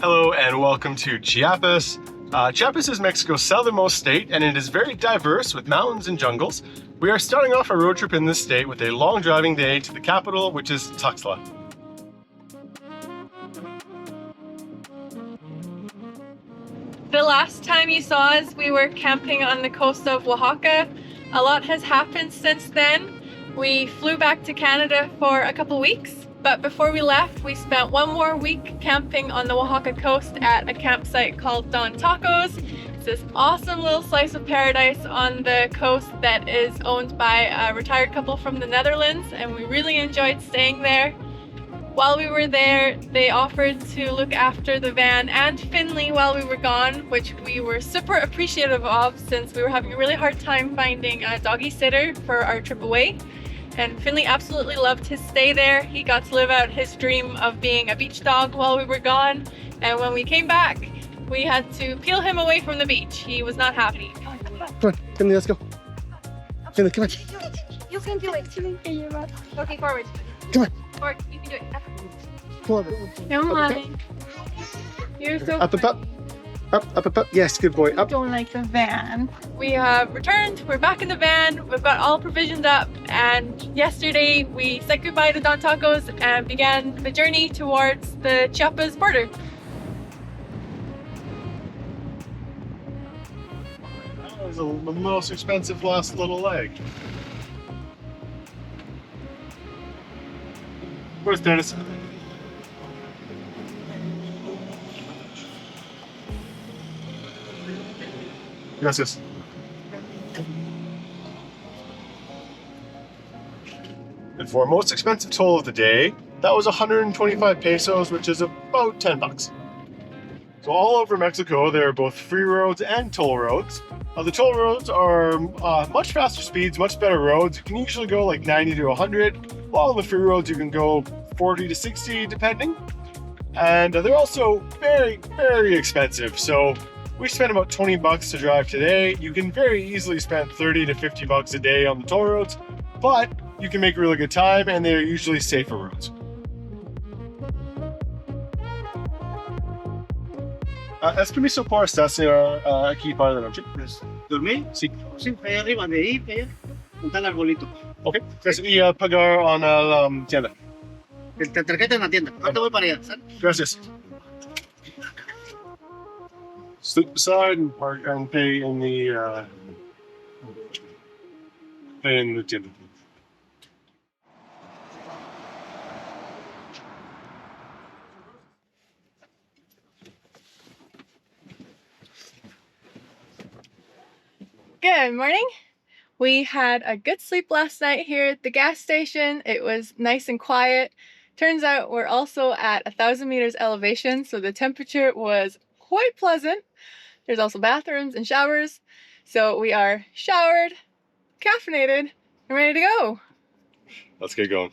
Hello and welcome to Chiapas. Chiapas is Mexico's southernmost state and it is very diverse with mountains and jungles. We are starting off our road trip in this state with a long driving day to the capital, which is Tuxtla. The last time you saw us, we were camping on the coast of Oaxaca. A lot has happened since then. We flew back to Canada for a couple weeks, but before we left, we spent one more week camping on the Oaxaca coast at a campsite called Don Tacos. It's this awesome little slice of paradise on the coast that is owned by a retired couple from the Netherlands, and we really enjoyed staying there. While we were there, they offered to look after the van and Finley while we were gone, which we were super appreciative of since we were having a really hard time finding a doggy sitter for our trip away. And Finley absolutely loved his stay there. He got to live out his dream of being a beach dog while we were gone. And when we came back, we had to peel him away from the beach. He was not happy. Come on, Finley, let's go. Finley, come on. You can do it. Okay, forward. Come on. Forward, you can do it. Come on. Come on. You're so Up, up, up. Up, up, up. Yes, good boy. Up. Don't like the van. We have returned. We're back in the van. We've got all provisioned up. And yesterday we said goodbye to Don Tacos and began the journey towards the Chiapas border. That was the most expensive last little leg. Where's Dennis? Gracias. And for our most expensive toll of the day, that was 125 pesos, which is about 10 bucks. So all over Mexico, there are both free roads and toll roads. The toll roads are much faster speeds, much better roads. You can usually go like 90 to 100, while on the free roads you can go 40 to 60 depending. And they're also very, very expensive. So we spent about 20 bucks to drive today. You can very easily spend 30 to 50 bucks a day on the toll roads, but you can make a really good time and they're usually safer roads. Es permiso por estacionar aquí para la noche. ¿Dormir? Sí. Sí, ahí arriba, de ahí, allá. Está el arbolito. Ok. Gracias. Y pagar en la tienda. La tarjeta en la tienda. Ahorita voy para allá, ¿sabes? Gracias. Sleep beside and park and pay in the tienda. Good morning. We had a good sleep last night here at the gas station. It was nice and quiet. Turns out we're also at 1,000 meters elevation, so the temperature was quite pleasant. There's also bathrooms and showers. So we are showered, caffeinated, and ready to go. Let's get going.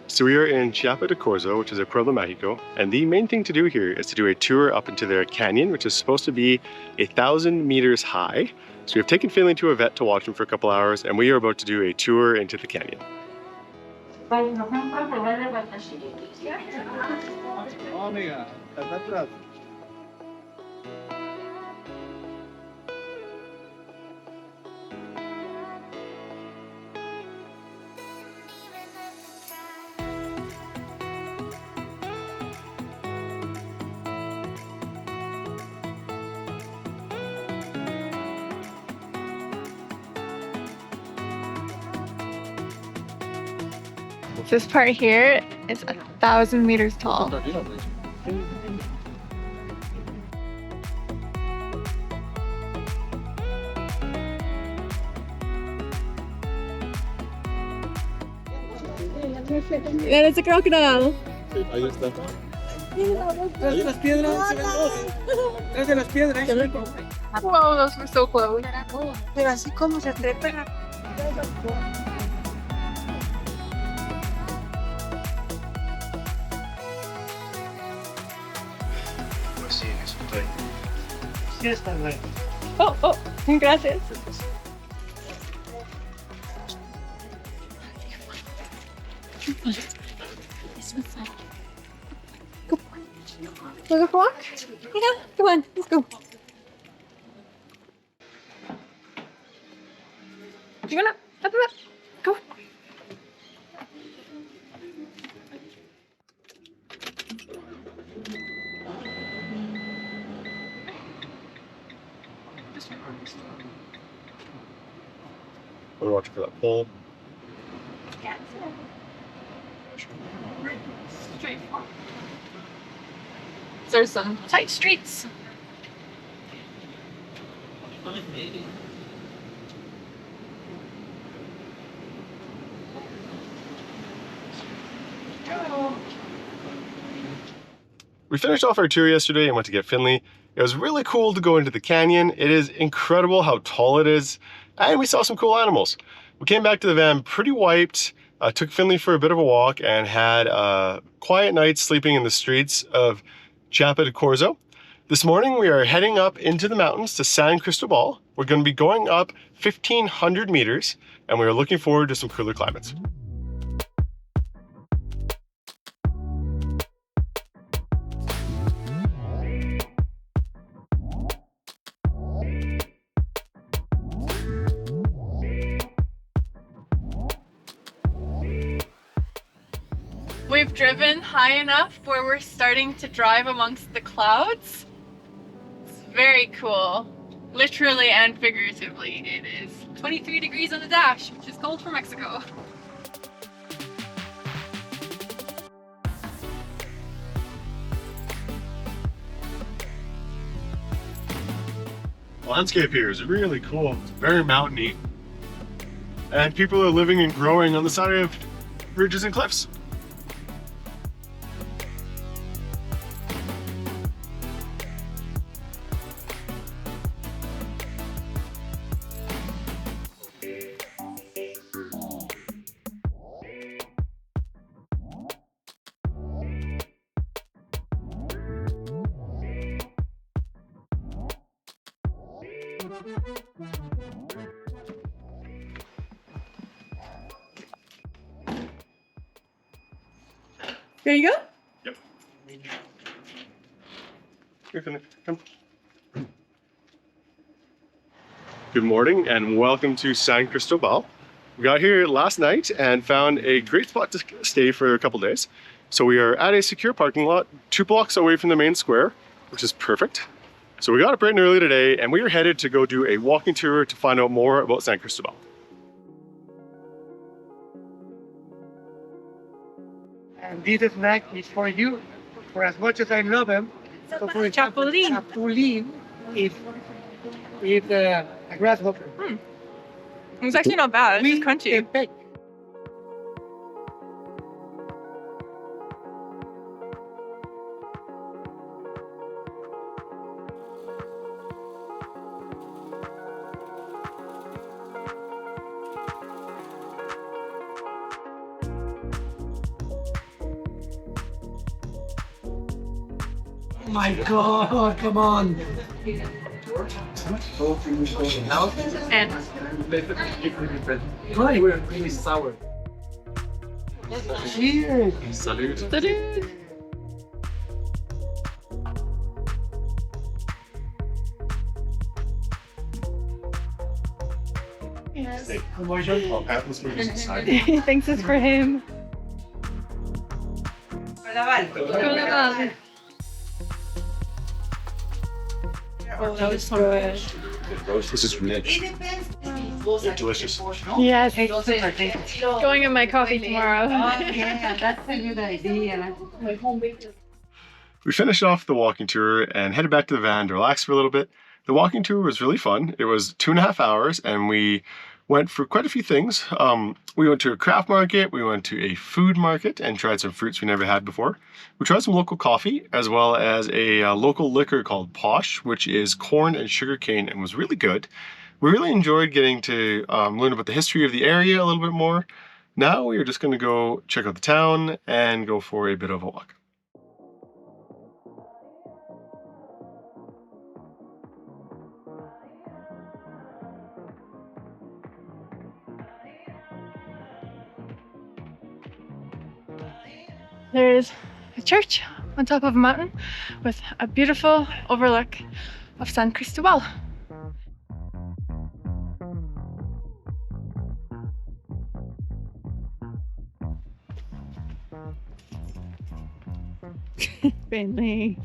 So we are in Chiapa de Corzo, which is a Pueblo Mágico, and the main thing to do here is to do a tour up into their canyon, which is supposed to be 1,000 meters high. So we have taken Finley to a vet to watch him for a couple hours, and we are about to do a tour into the canyon. This part here is 1,000 meters tall. That is a crocodile. Ahí está. Tras las piedras, se ven dos. Tras de las piedras. Whoa, those were so close. Pero así como se trepan. Sí, está bien. Oh, oh, gracias. Wanna go for a walk? Yeah, come on, let's go. You wanna up? Go. We're watching for that pole. There's some tight streets. We finished off our tour yesterday and went to get Finley. It was really cool to go into the canyon. It is incredible how tall it is, and we saw some cool animals. We came back to the van pretty wiped, took Finley for a bit of a walk, and had a quiet night sleeping in the streets of Chiapa de Corzo. This morning we are heading up into the mountains to San Cristobal. We're going to be going up 1,500 meters, and we are looking forward to some cooler climates. We've driven high enough where we're starting to drive amongst the clouds. It's very cool. Literally and figuratively. It is 23 degrees on the dash, which is cold for Mexico. The landscape here is really cool. It's very mountainy. And people are living and growing on the side of ridges and cliffs. There you go. Yep. Here, Finley, come. Good morning and welcome to San Cristobal. We got here last night and found a great spot to stay for a couple days. So we are at a secure parking lot 2 blocks away from the main square, which is perfect. So we got up bright and early today and we are headed to go do a walking tour to find out more about San Cristobal. And this snack is for you, for as much as I love them. So for example, Chapulín. chapulín is a grasshopper. It's actually not bad. It's just crunchy. Peck. Oh my God, come on. And Why? We're really sour. Cheers. Salud. Thanks, it's for him. Carnaval. Oh, that was good. This is rich. Delicious. Yes. Going in my coffee tomorrow. Yeah, that's a good idea. We finished off the walking tour and headed back to the van to relax for a little bit. The walking tour was really fun. It was 2.5 hours and we went for quite a few things. We went to a craft market, we went to a food market and tried some fruits we never had before. We tried some local coffee as well as a local liquor called Posh, which is corn and sugarcane and was really good. We really enjoyed getting to learn about the history of the area a little bit more. Now we are just going to go check out the town and go for a bit of a walk. There is a church on top of a mountain with a beautiful overlook of San Cristobal. Bentley.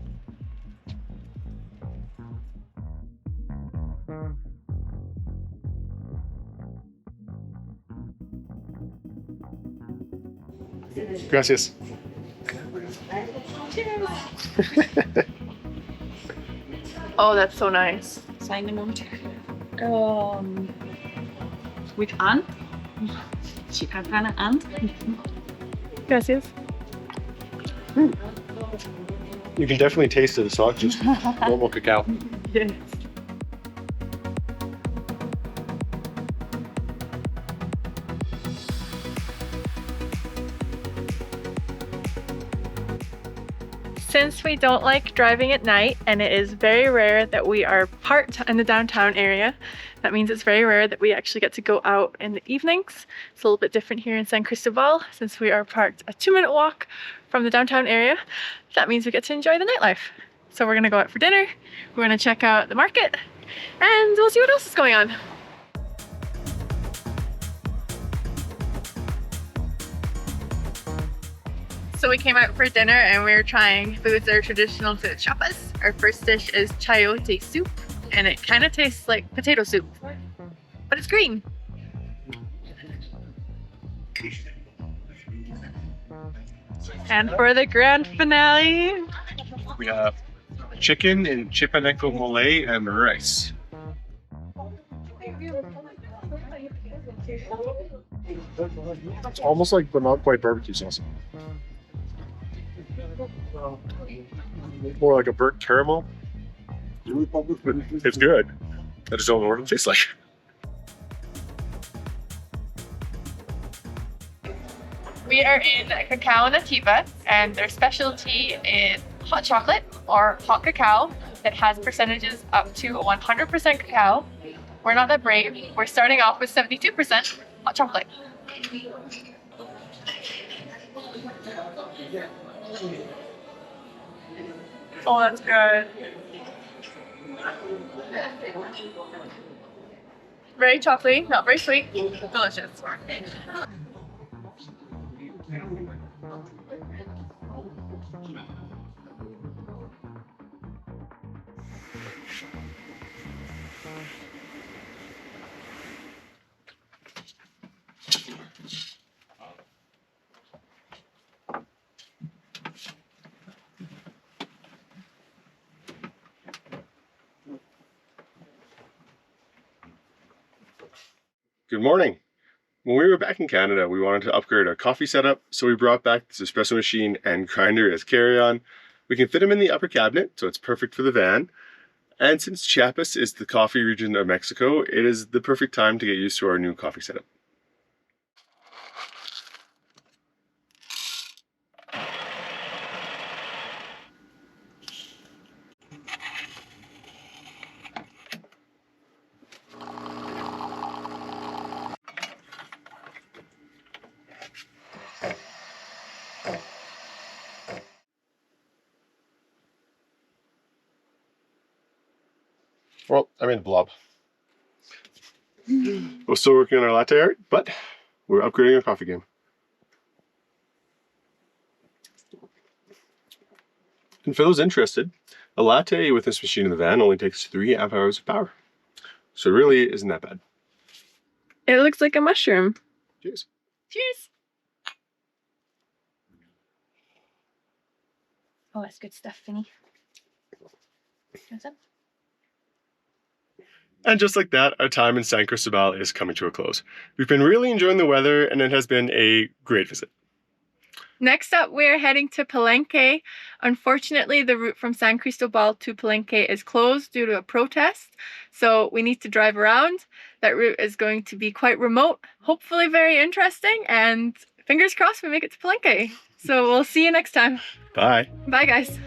Gracias. Oh, that's so nice. Cinnamon. With ant. Chicacana ant. Gracias. You can definitely taste it. It's not just normal cacao. Yes. Since we don't like driving at night and it is very rare that we are parked in the downtown area, that means it's very rare that we actually get to go out in the evenings. It's a little bit different here in San Cristobal since we are parked a 2-minute walk from the downtown area. That means we get to enjoy the nightlife. So we're gonna go out for dinner, we're gonna check out the market, and we'll see what else is going on. So we came out for dinner and we were trying foods that are traditional to Chiapas. Our first dish is chayote soup, and it kind of tastes like potato soup, but it's green. And for the grand finale, We have chicken and chipaneco mole and rice. It's almost like, but not quite barbecue sauce. More like a burnt caramel. It's good. I just don't know what it tastes like. we are in Cacao Nativa, and their specialty is hot chocolate or hot cacao that has percentages up to 100% cacao. We're not that brave. We're starting off with 72% hot chocolate. Oh, that's good. Very chocolatey, not very sweet. Delicious. Good morning. When we were back in Canada, we wanted to upgrade our coffee setup, so we brought back this espresso machine and grinder as carry-on. We can fit them in the upper cabinet, so it's perfect for the van. And since Chiapas is the coffee region of Mexico, it is the perfect time to get used to our new coffee setup. Well, I made the blob. We're still working on our latte art, but we're upgrading our coffee game. And for those interested, a latte with this machine in the van only takes 3 amp hours of power. So it really isn't that bad. It looks like a mushroom. Cheers. Cheers. Oh, that's good stuff, Finny. What's up? And just like that, our time in San Cristobal is coming to a close. We've been really enjoying the weather, and it has been a great visit. Next up, we're heading to Palenque. Unfortunately, the route from San Cristobal to Palenque is closed due to a protest, so we need to drive around. That route is going to be quite remote, hopefully very interesting, and fingers crossed we make it to Palenque. So we'll see you next time. Bye. Bye, guys.